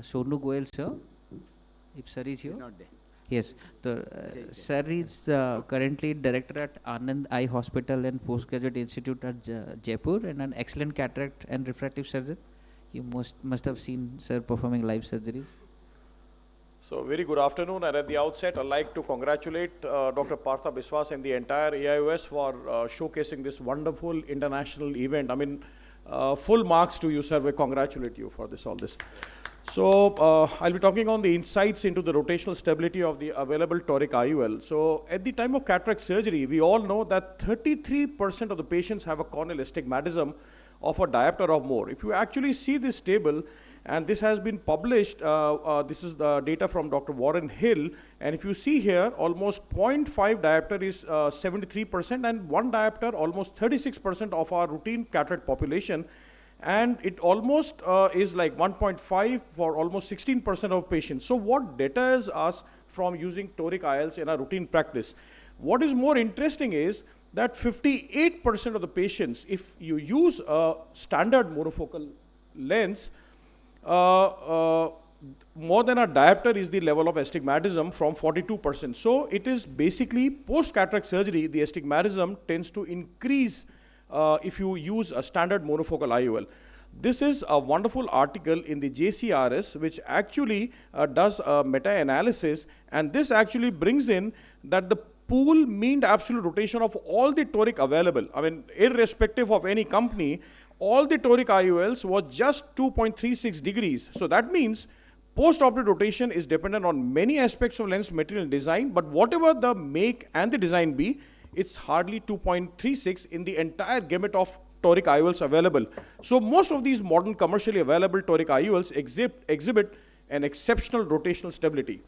Sonu GOEL, sir. If sir is here. He's not there. Yes, sir is currently director at Anand Eye Hospital and Postgraduate Institute at Jaipur, and an excellent cataract and refractive surgeon. You must have seen sir performing live surgeries. So very good afternoon, and at the outset, I'd like to congratulate Dr. Partha Biswas and the entire AIOS for showcasing this wonderful international event. I mean, full marks to you, sir. We congratulate you for all this. So I'll be talking on the insights into the rotational stability of the available toric IOL. So at the time of cataract surgery, we all know that 33% of the patients have a corneal astigmatism of a diopter or more. If you actually see this table, and this has been published, this is the data from Dr. Warren Hill, and if you see here, almost 0.5 diopter is 73%, and 1 diopter almost 36% of our routine cataract population, and it almost is like 1.5 for almost 16% of patients. So what deters us from using toric IOLs in our routine practice? What is more interesting is that 58% of the patients, if you use a standard monofocal lens, more than a diopter is the level of astigmatism from 42%. So it is basically post-cataract surgery, the astigmatism tends to increase if you use a standard monofocal IOL. This is a wonderful article in the JCRS, which actually does a meta-analysis, and this actually brings in that the pool mean absolute rotation of all the toric available, I mean, irrespective of any company, all the toric IOLs was just 2.36 degrees. So that means post-operative rotation is dependent on many aspects of lens material design, but whatever the make and the design be, it's hardly 2.36 in the entire gamut of toric IOLs available. So most of these modern commercially available toric IOLs exhibit an exceptional rotational stability.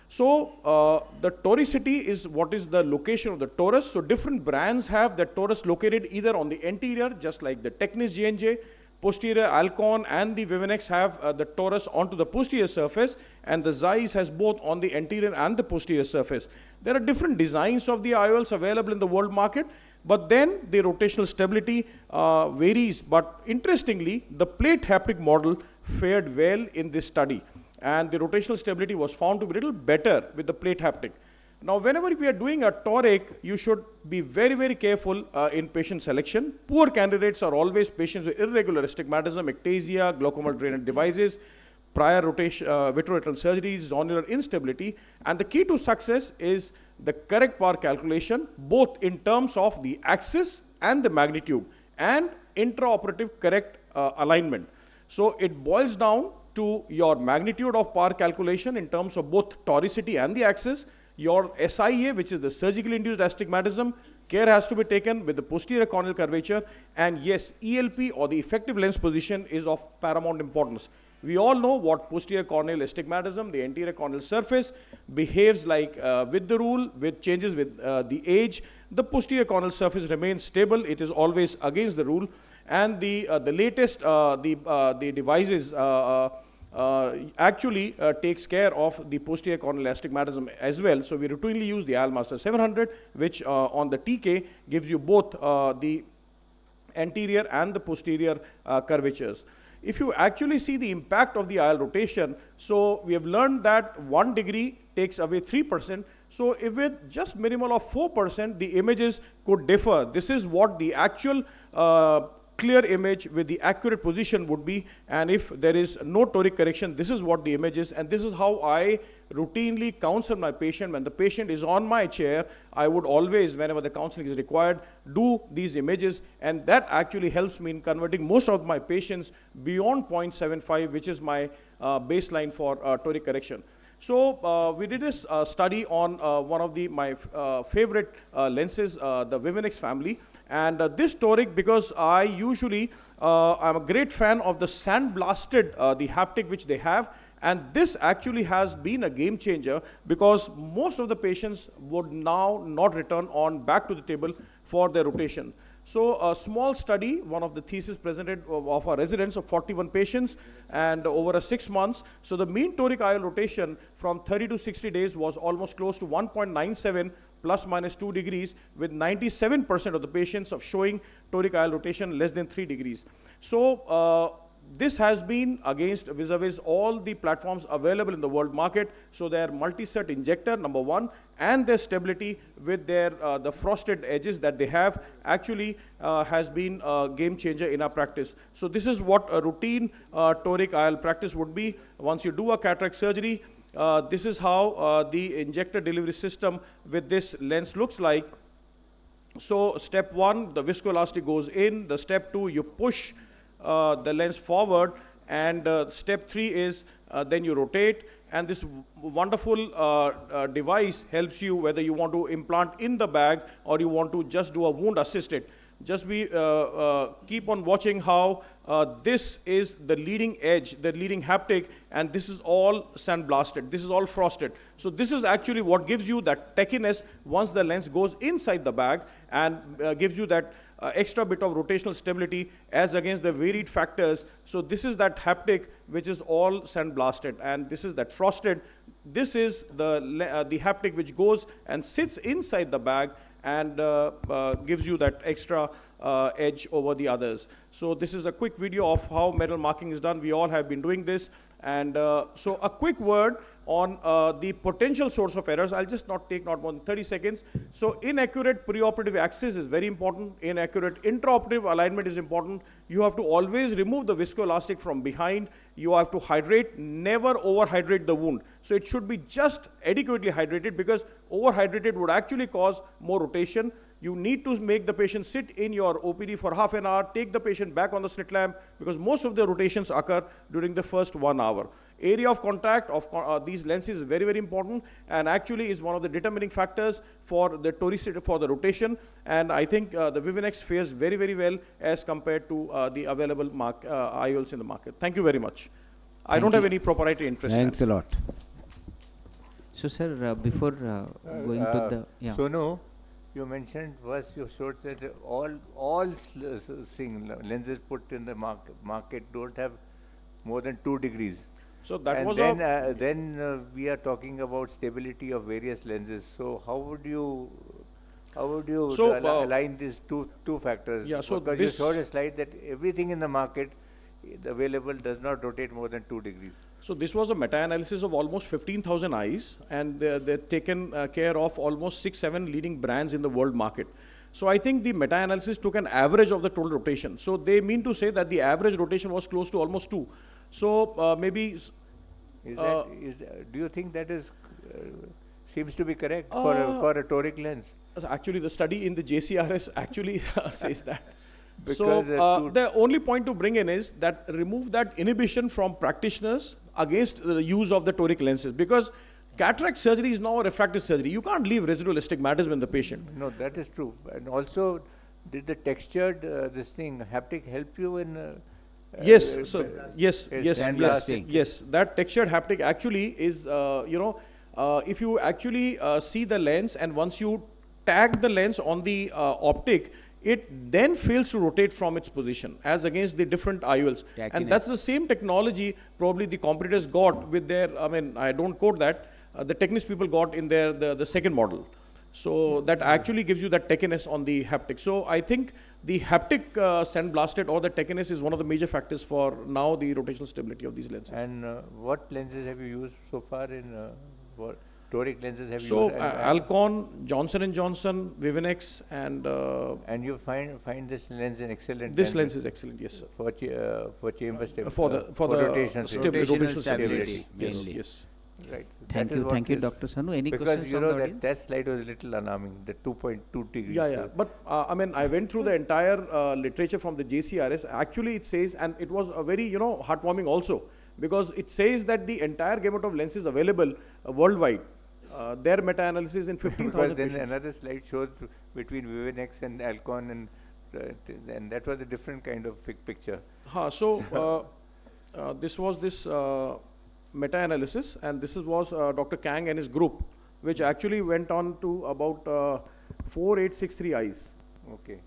So the toricity is what is the location of the torus. So different brands have the torus located either on the anterior, just like the Technis J&J, posterior Alcon and the Vivenex have the torus onto the posterior surface, and the Zeiss has both on the anterior and the posterior surface. There are different designs of the IOLs available in the world market, but then the rotational stability varies. But interestingly, the plate haptic model fared well in this study, and the rotational stability was found to be a little better with the plate haptic. Now, whenever we are doing a toric, you should be very, very careful in patient selection. Poor candidates are always patients with irregular astigmatism, ectasia, glaucomal drainage devices, prior vitreoretinal surgeries, zonular instability, and the key to success is the correct power calculation, both in terms of the axis and the magnitude, and intraoperative correct alignment. So it boils down to your magnitude of power calculation in terms of both toricity and the axis, your SIA, which is the surgically induced astigmatism, care has to be taken with the posterior corneal curvature, and yes, ELP or the effective lens position is of paramount importance. We all know what posterior corneal astigmatism, the anterior corneal surface, behaves like with the rule, with changes with the age. The posterior corneal surface remains stable, it is always against the rule, and the latest the devices actually takes care of the posterior corneal astigmatism as well. So we routinely use the IOL Master 700, which on the TK gives you both the anterior and the posterior curvatures. If you actually see the impact of the IOL rotation, so we have learned that 1 degree takes away 3%. So if with just minimal of 4%, the images could differ. This is what the actual clear image with the accurate position would be, and if there is no toric correction, this is what the image is, and this is how I routinely counsel my patient. When the patient is on my chair, I would always, whenever the counseling is required, do these images, and that actually helps me in converting most of my patients beyond 0.75, which is my baseline for toric correction. So we did this study on one of my favorite lenses, the Vivenex family, and this toric, because I usually I'm a great fan of the sandblasted the haptic which they have, and this actually has been a game changer because most of the patients would now not return on back to the table for their rotation. So a small study, one of the thesis presented of our residents of 41 patients and over 6 months. So the mean toric IOL rotation from 30 to 60 days was almost close to 1.97 plus minus 2 degrees, with 97% of the patients of showing toric IOL rotation less than 3 degrees. So this has been against vis-a-vis all the platforms available in the world market. So their multi-set injector, number one, and their stability with their the frosted edges that they have actually has been a game changer in our practice. So this is what a routine toric IOL practice would be. Once you do a cataract surgery, this is how the injector delivery system with this lens looks like. So step one, the viscoelastic goes in. The step two, you push the lens forward, and step three is then you rotate, and this wonderful device helps you whether you want to implant in the bag or you want to just do a wound assisted. Just be keep on watching how this is the leading edge, the leading haptic, and this is all sandblasted. This is all frosted. So this is actually what gives you that tackiness once the lens goes inside the bag, and gives you that extra bit of rotational stability as against the varied factors. So this is that haptic which is all sandblasted, and this is that frosted. This is the haptic which goes and sits inside the bag and gives you that extra edge over the others. So this is a quick video of how metal marking is done. We all have been doing this. And so a quick word on the potential source of errors. I'll just take not more than 30 seconds. So inaccurate preoperative axis is very important. Inaccurate intraoperative alignment is important. You have to always remove the viscoelastic from behind. You have to hydrate, never overhydrate the wound. So it should be just adequately hydrated, because overhydrated would actually cause more rotation. You need to make the patient sit in your OPD for half an hour, take the patient back on the slit lamp, because most of the rotations occur during the first 1 hour. Area of contact of these lenses is very, very important, and actually is one of the determining factors for the toricity, for the rotation. And I think the Vivinex fares very, very well as compared to the available IOLs in the market. Thank you very much. I don't have any proprietary interest. Thanks a lot. So, sir, before going to the Sonu, you mentioned first, you showed that all lenses put in the market don't have more than 2 degrees. So that and was then we are talking about stability of various lenses. So how would you align these two factors? Yeah, so because this, you showed a slide that everything in the market available does not rotate more than 2 degrees. So this was a meta-analysis of almost 15,000 eyes, and they've taken care of almost 6-7 leading brands in the world market. So I think the meta-analysis took an average of the total rotation. So they mean to say that the average rotation was close to almost 2. So maybe... do you think that is seems to be correct for a toric lens? Actually, the study in the JCRS actually says that. Because so the only point to bring in is that remove that inhibition from practitioners against the use of the toric lenses, because cataract surgery is now a refractive surgery. You can't leave residual astigmatism in the patient. No, that is true. And also, did the textured this thing haptic help you in? Yes. So yes. That textured haptic actually is if you actually see the lens, and once you tag the lens on the optic, it then fails to rotate from its position as against the different IOLs. And that's the same technology probably the competitors got with their, I mean, I don't quote that, the Technics people got in their the second model. So that actually gives you that tackiness on the haptic. So I think the haptic sandblasted or the tackiness is one of the major factors for now the rotational stability of these lenses. And what lenses have you used so far in what toric lenses have you so used? Alcon, Johnson & Johnson, Vivinex, and you find this lens an excellent. This lens is excellent, yes, sir. For chamber stability. For the rotational stability. Yes. Right. Thank you, Dr. Sonu. Any because questions you from know the audience? that slide was a little alarming, the 2.2 degrees. Yeah. But I mean, I went through the entire literature from the JCRS. Actually, it says, and it was a very heartwarming also, because it says that the entire gamut of lenses available worldwide, their meta-analysis in 15,000 Because then patients. another slide shows between Vivinex and Alcon, and that was a different kind of picture. So this was this meta-analysis, and this was Dr. Kang and his group, which actually went on to about 4863 eyes. Okay.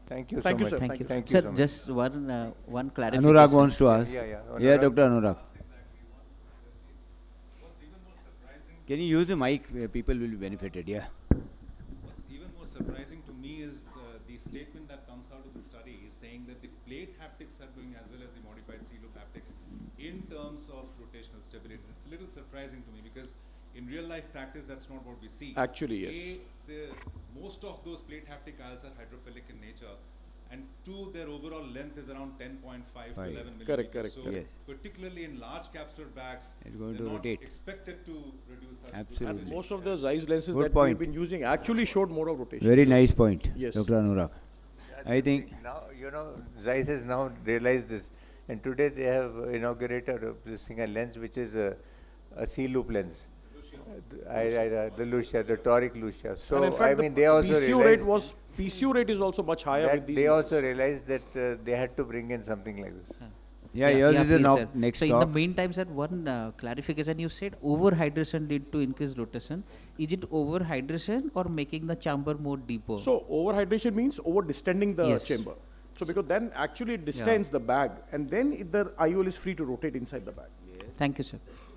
Thank you Thank so you, much. sir. Thank you. Thank Sir, so much. just one clarification. Anurag wants to ask. Yeah, Yeah, Anurag. Dr. Anurag. Can you use the mic where people will be benefited? Yeah. What's even more surprising to me is the statement that comes out of the study is saying that the plate haptics are going as well as the modified C-loop haptics in terms of rotational stability. It's a little surprising to me because in real life practice, that's not what we see. Actually, yes. Most of those plate haptic IOLs are hydrophilic in nature, and two, their overall length is around 10.5 to 11 millimeters. Correct. So Yes. particularly in large capsular bags, It's going they're to not rotate. expected to reduce such Absolutely. And most of the Zeiss lenses Good that point. we've been using actually showed more of rotation. Very nice point, Yes. Dr. Anurag. I think Now, Zeiss has now realized this, and today they have inaugurated this thing, a lens which is a C-loop lens. The Lucia, the Toric Lucia. So, And in fact, they also realized PCU rate is also much higher with that these they lenses. also realized that they had to bring in something like this. yours is the please, sir. next So in the talk. meantime, sir, one clarification. You said overhydration lead to increased rotation. Is it overhydration or making the chamber more deeper? So overhydration means over distending the Yes. chamber. So because then actually it distends the bag, and then the IOL is free to rotate inside the bag. Thank you, sir.